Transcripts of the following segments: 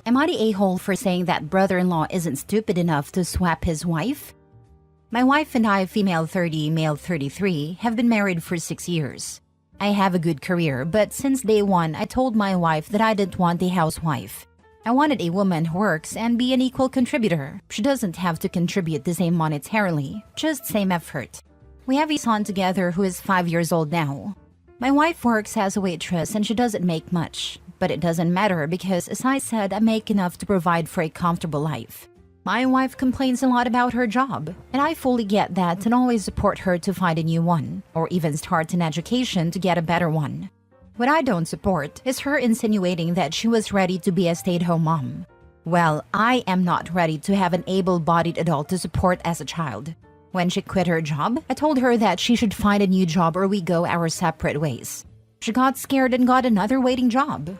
Am I the a-hole for saying that brother-in-law isn't stupid enough to swap his wife? My wife and I, female 30, male 33, have been married for 6 years. I have a good career, but since day one, I told my wife that I didn't want a housewife. I wanted a woman who works and be an equal contributor. She doesn't have to contribute the same monetarily, just same effort. We have a son together who is 5 years old now. My wife works as a waitress and she doesn't make much. But it doesn't matter because, as I said, I make enough to provide for a comfortable life. My wife complains a lot about her job, and I fully get that and always support her to find a new one, or even start an education to get a better one. What I don't support is her insinuating that she was ready to be a stay-at-home mom. Well, I am not ready to have an able-bodied adult to support as a child. When she quit her job, I told her that she should find a new job or we go our separate ways. She got scared and got another waiting job.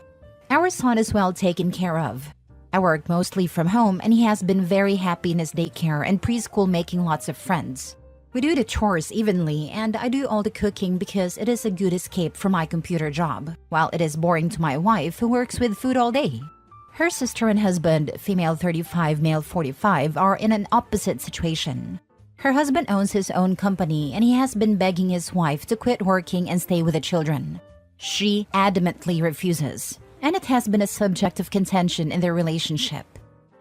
Our son is well taken care of. I work mostly from home and he has been very happy in his daycare and preschool, making lots of friends. We do the chores evenly and I do all the cooking because it is a good escape from my computer job, while it is boring to my wife who works with food all day. Her sister and husband, female 35, male 45, are in an opposite situation. Her husband owns his own company and he has been begging his wife to quit working and stay with the children. She adamantly refuses. And it has been a subject of contention in their relationship.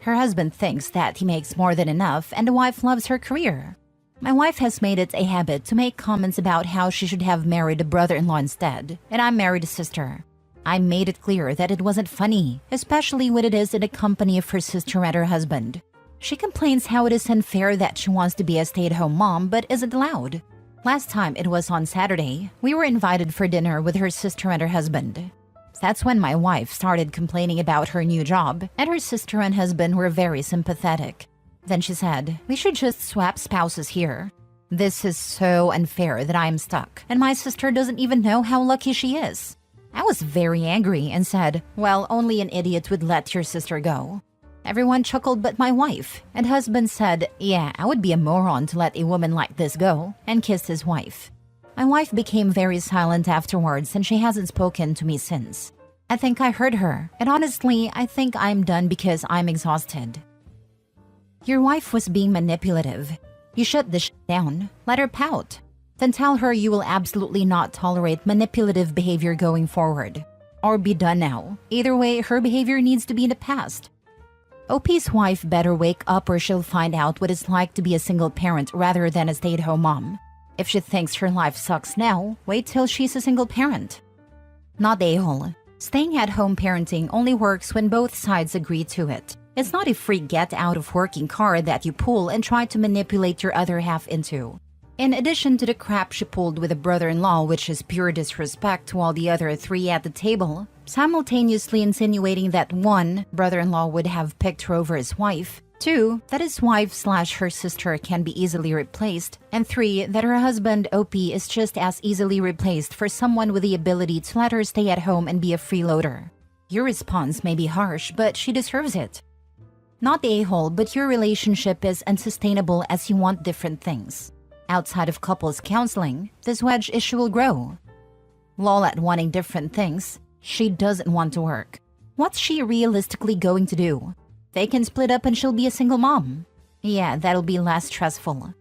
Her husband thinks that he makes more than enough and the wife loves her career. My wife has made it a habit to make comments about how she should have married a brother-in-law instead, and I married a sister. I made it clear that it wasn't funny, especially when it is in the company of her sister and her husband. She complains how it is unfair that she wants to be a stay-at-home mom but isn't allowed. Last time, it was on Saturday, we were invited for dinner with her sister and her husband. That's when my wife started complaining about her new job, and her sister and husband were very sympathetic. Then she said, "We should just swap spouses here. This is so unfair that I am stuck, and my sister doesn't even know how lucky she is." I was very angry and said, "Well, only an idiot would let your sister go." Everyone chuckled but my wife, and husband said, "Yeah, I would be a moron to let a woman like this go," and kissed his wife. My wife became very silent afterwards and she hasn't spoken to me since. I think I hurt her, and honestly, I think I'm done because I'm exhausted. Your wife was being manipulative. You shut this down, let her pout. Then tell her you will absolutely not tolerate manipulative behavior going forward. Or be done now. Either way, her behavior needs to be in the past. OP's wife better wake up or she'll find out what it's like to be a single parent rather than a stay-at-home mom. If she thinks her life sucks now, wait till she's a single parent. Not a-hole. Staying at home parenting only works when both sides agree to it. It's not a free get-out-of-working card that you pull and try to manipulate your other half into. In addition to the crap she pulled with a brother-in-law, which is pure disrespect to all the other three at the table, simultaneously insinuating that 1, brother-in-law would have picked her over his wife, 2, that his wife/her sister can be easily replaced, and 3, that her husband, OP, is just as easily replaced for someone with the ability to let her stay at home and be a freeloader. Your response may be harsh, but she deserves it. Not the a-hole, but your relationship is unsustainable as you want different things. Outside of couples counseling, this wedge issue will grow. Lol at wanting different things, she doesn't want to work. What's she realistically going to do? They can split up and she'll be a single mom. Yeah, that'll be less stressful.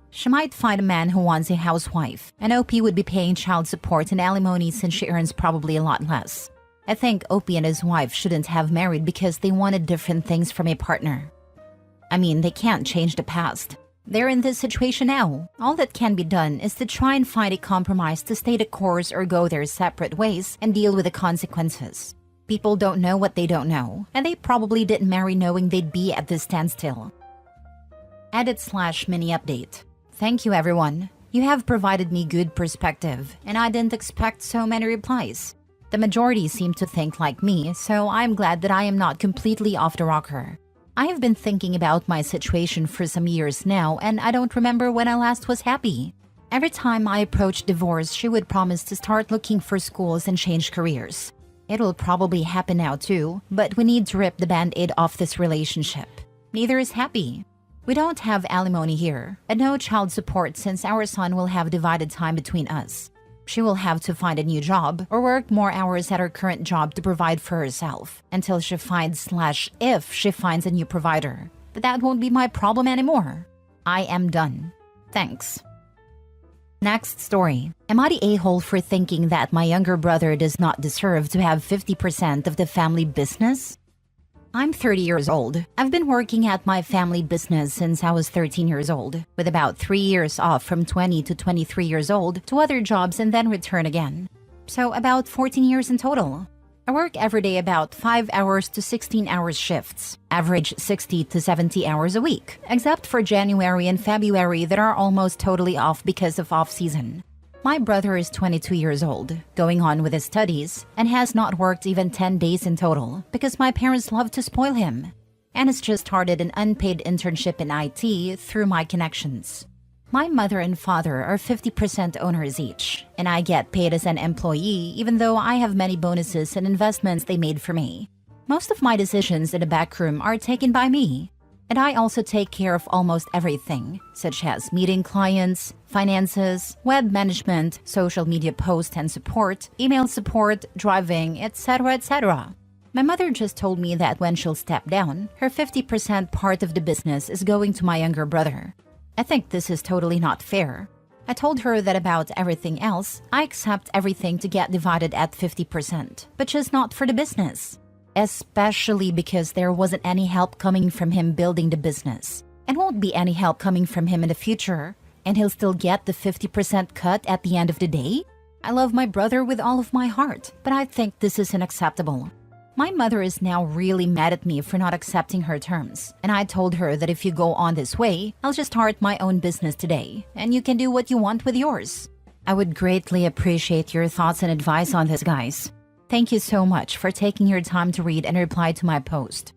She might find a man who wants a housewife, and OP would be paying child support and alimony since she earns probably a lot less. I think OP and his wife shouldn't have married because they wanted different things from a partner. I mean, they can't change the past. They're in this situation now. All that can be done is to try and find a compromise to stay the course or go their separate ways and deal with the consequences. People don't know what they don't know, and they probably didn't marry knowing they'd be at this standstill. Edit/mini update. Thank you, everyone. You have provided me good perspective, and I didn't expect so many replies. The majority seem to think like me, so I'm glad that I am not completely off the rocker. I have been thinking about my situation for some years now, and I don't remember when I last was happy. Every time I approached divorce, she would promise to start looking for schools and change careers. It'll probably happen now too, but we need to rip the band-aid off this relationship. Neither is happy. We don't have alimony here, and no child support since our son will have divided time between us. She will have to find a new job or work more hours at her current job to provide for herself until she finds/if she finds a new provider. But that won't be my problem anymore. I am done. Thanks. Next story. Am I the a-hole for thinking that my younger brother does not deserve to have 50% of the family business? I'm 30 years old. I've been working at my family business since I was 13 years old, with about 3 years off from 20 to 23 years old to other jobs and then return again. So about 14 years in total. I work every day about 5 hours to 16 hours shifts, average 60 to 70 hours a week, except for January and February that are almost totally off because of off-season. My brother is 22 years old, going on with his studies, and has not worked even 10 days in total because my parents love to spoil him, and has just started an unpaid internship in IT through my connections. My mother and father are 50% owners each, and I get paid as an employee even though I have many bonuses and investments they made for me. Most of my decisions in the backroom are taken by me, and I also take care of almost everything, such as meeting clients, finances, web management, social media post and support, email support, driving, etc., etc. My mother just told me that when she'll step down, her 50% part of the business is going to my younger brother. I think this is totally not fair. I told her that about everything else, I accept everything to get divided at 50%, but just not for the business. Especially because there wasn't any help coming from him building the business, and won't be any help coming from him in the future, and he'll still get the 50% cut at the end of the day? I love my brother with all of my heart, but I think this is unacceptable. My mother is now really mad at me for not accepting her terms, and I told her that if you go on this way, I'll just start my own business today, and you can do what you want with yours. I would greatly appreciate your thoughts and advice on this, guys. Thank you so much for taking your time to read and reply to my post.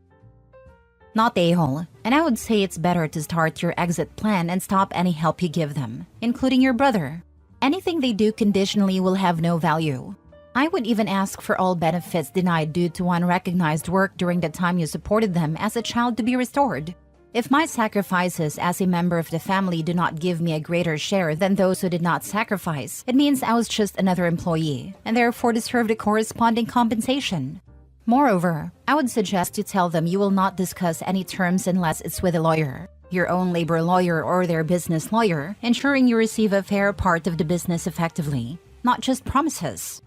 Not a-hole, and I would say it's better to start your exit plan and stop any help you give them, including your brother. Anything they do conditionally will have no value. I would even ask for all benefits denied due to unrecognized work during the time you supported them as a child to be restored. If my sacrifices as a member of the family do not give me a greater share than those who did not sacrifice, it means I was just another employee and therefore deserved a corresponding compensation. Moreover, I would suggest you tell them you will not discuss any terms unless it's with a lawyer, your own labor lawyer or their business lawyer, ensuring you receive a fair part of the business effectively, not just promises.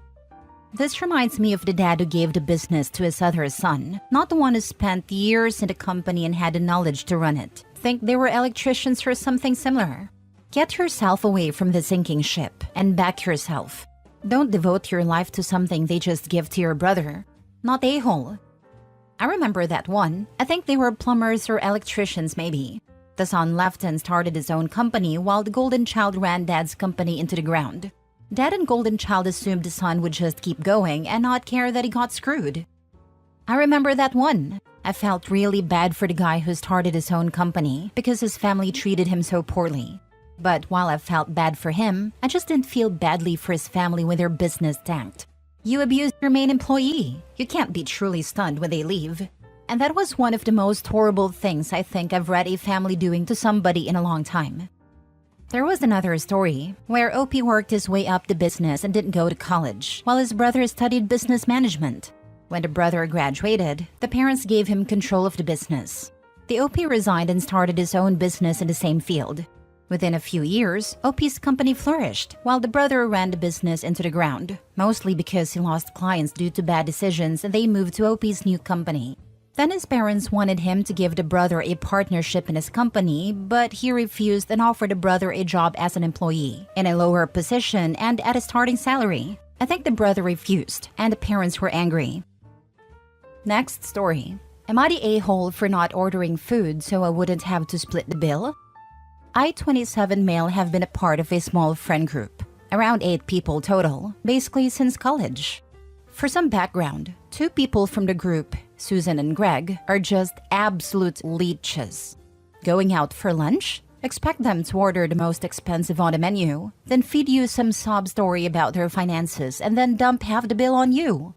This reminds me of the dad who gave the business to his other son, not the one who spent years in the company and had the knowledge to run it. Think they were electricians or something similar. Get yourself away from the sinking ship and back yourself. Don't devote your life to something they just give to your brother. Not a-hole. I remember that one. I think they were plumbers or electricians maybe. The son left and started his own company while the golden child ran dad's company into the ground. Dad and golden child assumed the son would just keep going and not care that he got screwed. I remember that one. I felt really bad for the guy who started his own company because his family treated him so poorly. But while I felt bad for him, I just didn't feel badly for his family when their business tanked. You abused your main employee. You can't be truly stunned when they leave. And that was one of the most horrible things I think I've read a family doing to somebody in a long time. There was another story where OP worked his way up the business and didn't go to college, while his brother studied business management. When the brother graduated, the parents gave him control of the business. The OP resigned and started his own business in the same field. Within a few years, OP's company flourished, while the brother ran the business into the ground, mostly because he lost clients due to bad decisions and they moved to OP's new company. Then his parents wanted him to give the brother a partnership in his company, but he refused and offered the brother a job as an employee, in a lower position and at a starting salary. I think the brother refused, and the parents were angry. Next story. Am I the a-hole for not ordering food so I wouldn't have to split the bill? I, 27 male, have been a part of a small friend group, around 8 people total, basically since college. For some background, 2 people from the group, Susan and Greg, are just absolute leeches. Going out for lunch? Expect them to order the most expensive on the menu, then feed you some sob story about their finances and then dump half the bill on you.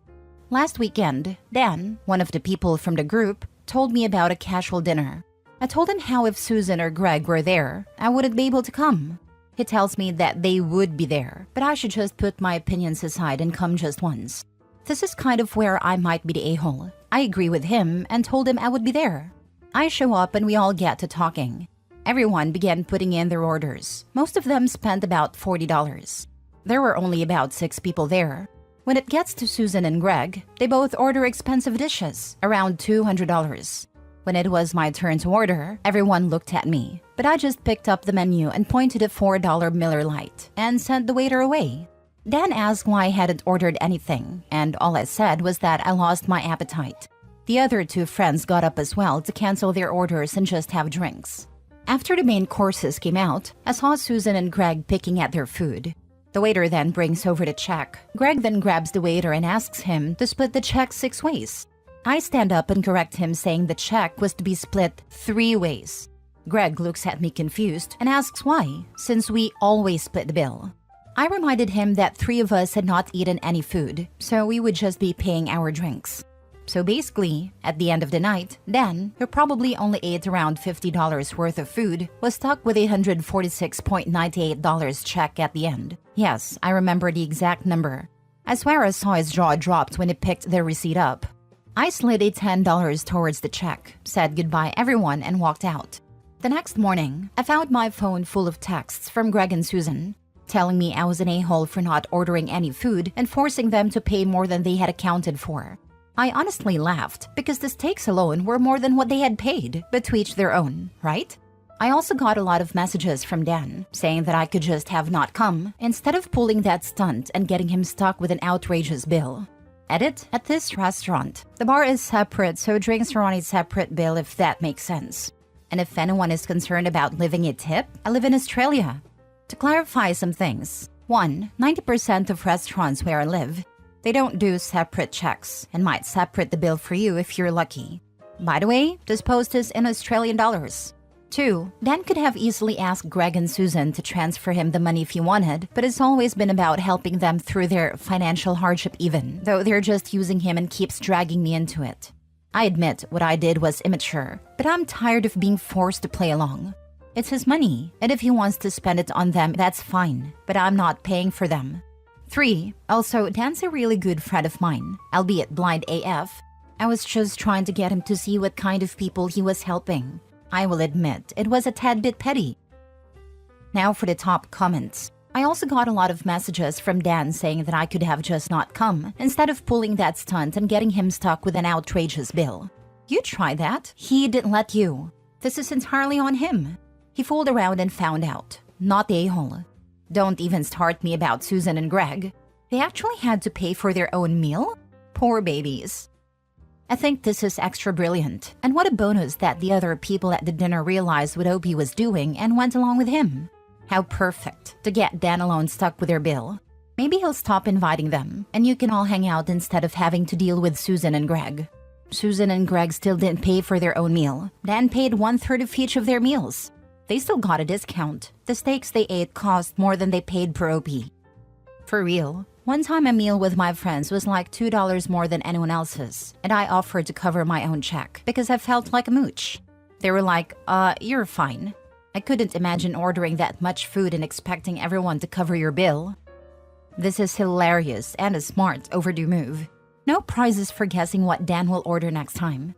Last weekend, Dan, one of the people from the group, told me about a casual dinner. I told him how if Susan or Greg were there, I wouldn't be able to come. He tells me that they would be there, but I should just put my opinions aside and come just once. This is kind of where I might be the a-hole. I agree with him and told him I would be there. I show up and we all get to talking. Everyone began putting in their orders. Most of them spent about $40. There were only about 6 people there. When it gets to Susan and Greg, they both order expensive dishes, around $200. When it was my turn to order, everyone looked at me, but I just picked up the menu and pointed a $4 Miller Lite and sent the waiter away. Dan asked why I hadn't ordered anything, and all I said was that I lost my appetite. The other 2 friends got up as well to cancel their orders and just have drinks. After the main courses came out, I saw Susan and Greg picking at their food. The waiter then brings over the check. Greg then grabs the waiter and asks him to split the check 6 ways. I stand up and correct him, saying the check was to be split 3 ways. Greg looks at me confused and asks why, since we always split the bill. I reminded him that 3 of us had not eaten any food, so we would just be paying our drinks. So basically, at the end of the night, Dan, who probably only ate around $50 worth of food, was stuck with a $146.98 check at the end. Yes, I remember the exact number. I swear I saw his jaw dropped when he picked the receipt up. I slid a $10 towards the check, said goodbye everyone, and walked out. The next morning, I found my phone full of texts from Greg and Susan, telling me I was an a-hole for not ordering any food and forcing them to pay more than they had accounted for. I honestly laughed because the steaks alone were more than what they had paid, but to each their own, right? I also got a lot of messages from Dan saying that I could just have not come instead of pulling that stunt and getting him stuck with an outrageous bill. Edit: at this restaurant, the bar is separate, so drinks are on a separate bill, if that makes sense. And if anyone is concerned about leaving a tip, I live in Australia. To clarify some things, 1, 90% of restaurants where I live, they don't do separate checks and might separate the bill for you if you're lucky. By the way, this post is in Australian dollars. 2, Dan could have easily asked Greg and Susan to transfer him the money if he wanted, but it's always been about helping them through their financial hardship even, though they're just using him and keeps dragging me into it. I admit what I did was immature, but I'm tired of being forced to play along. It's his money, and if he wants to spend it on them, that's fine, but I'm not paying for them. 3, also, Dan's a really good friend of mine, albeit blind AF. I was just trying to get him to see what kind of people he was helping. I will admit, it was a tad bit petty. Now for the top comments. I also got a lot of messages from Dan saying that I could have just not come, instead of pulling that stunt and getting him stuck with an outrageous bill. You try that. He didn't let you. This is entirely on him. He fooled around and found out. Not the a-hole. Don't even start me about Susan and Greg. They actually had to pay for their own meal? Poor babies. I think this is extra brilliant, and what a bonus that the other people at the dinner realized what Opie was doing and went along with him. How perfect to get Dan alone stuck with their bill. Maybe he'll stop inviting them, and you can all hang out instead of having to deal with Susan and Greg. Susan and Greg still didn't pay for their own meal. Dan paid 1/3 of each of their meals. They still got a discount. The steaks they ate cost more than they paid per OP. For real, one time a meal with my friends was like $2 more than anyone else's, and I offered to cover my own check because I felt like a mooch. They were like, you're fine. I couldn't imagine ordering that much food and expecting everyone to cover your bill. This is hilarious and a smart overdue move. No prizes for guessing what Dan will order next time.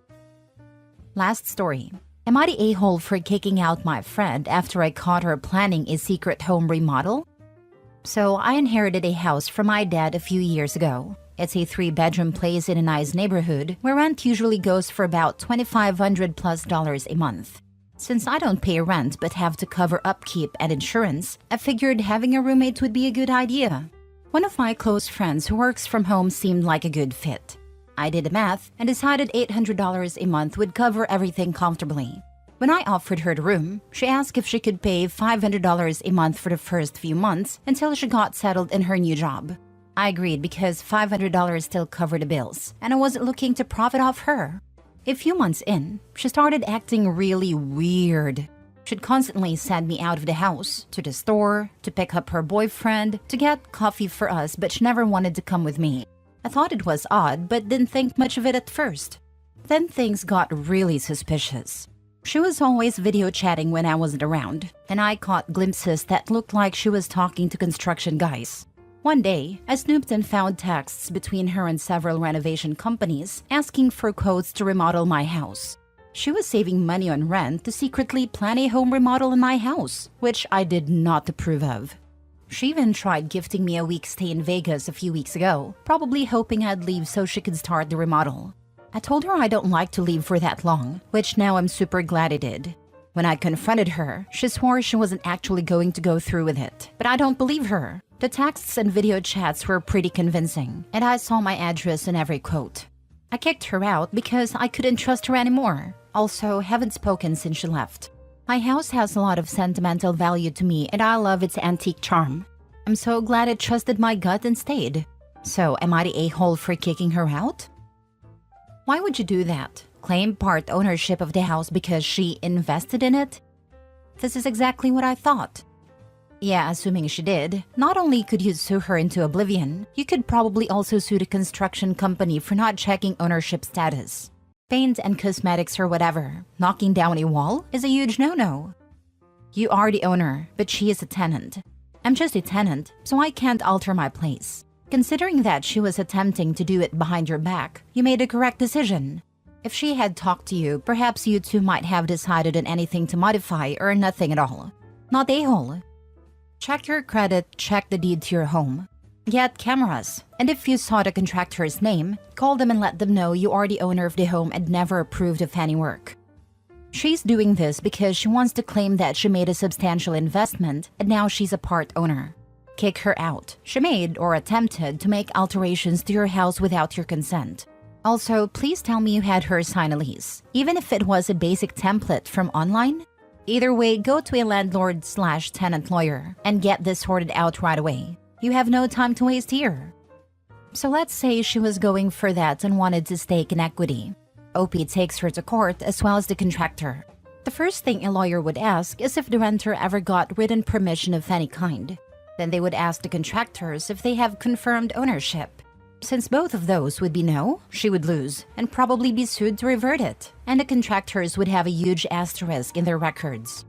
Last story. Am I the a-hole for kicking out my friend after I caught her planning a secret home remodel? So I inherited a house from my dad a few years ago. It's a 3-bedroom place in a nice neighborhood where rent usually goes for about $2,500+ a month. Since I don't pay rent but have to cover upkeep and insurance, I figured having a roommate would be a good idea. One of my close friends who works from home seemed like a good fit. I did the math and decided $800 a month would cover everything comfortably. When I offered her the room, she asked if she could pay $500 a month for the first few months until she got settled in her new job. I agreed because $500 still covered the bills, and I wasn't looking to profit off her. A few months in, she started acting really weird. She'd constantly send me out of the house, to the store, to pick up her boyfriend, to get coffee for us, but she never wanted to come with me. I thought it was odd, but didn't think much of it at first. Then things got really suspicious. She was always video chatting when I wasn't around, and I caught glimpses that looked like she was talking to construction guys. One day, I snooped and found texts between her and several renovation companies asking for quotes to remodel my house. She was saving money on rent to secretly plan a home remodel in my house, which I did not approve of. She even tried gifting me a week's stay in Vegas a few weeks ago, probably hoping I'd leave so she could start the remodel. I told her I don't like to leave for that long, which now I'm super glad I did. When I confronted her, she swore she wasn't actually going to go through with it, but I don't believe her. The texts and video chats were pretty convincing, and I saw my address in every quote. I kicked her out because I couldn't trust her anymore. Also, haven't spoken since she left. My house has a lot of sentimental value to me, and I love its antique charm. I'm so glad it trusted my gut and stayed. So, am I the a-hole for kicking her out? Why would you do that? Claim part ownership of the house because she invested in it? This is exactly what I thought. Yeah, assuming she did, not only could you sue her into oblivion, you could probably also sue the construction company for not checking ownership status. Paint and cosmetics or whatever, knocking down a wall is a huge no-no. You are the owner, but she is a tenant. I'm just a tenant, so I can't alter my place. Considering that she was attempting to do it behind your back, you made a correct decision. If she had talked to you, perhaps you two might have decided on anything to modify or nothing at all. Not a-hole. Check your credit, check the deed to your home. Get cameras, and if you saw the contractor's name, call them and let them know you are the owner of the home and never approved of any work. She's doing this because she wants to claim that she made a substantial investment and now she's a part owner. Kick her out. She made or attempted to make alterations to your house without your consent. Also, please tell me you had her sign a lease, even if it was a basic template from online. Either way, go to a landlord/tenant lawyer and get this sorted out right away. You have no time to waste here. So let's say she was going for that and wanted to stake in equity. OP takes her to court as well as the contractor. The first thing a lawyer would ask is if the renter ever got written permission of any kind. Then they would ask the contractors if they have confirmed ownership. Since both of those would be no, she would lose and probably be sued to revert it, and the contractors would have a huge asterisk in their records.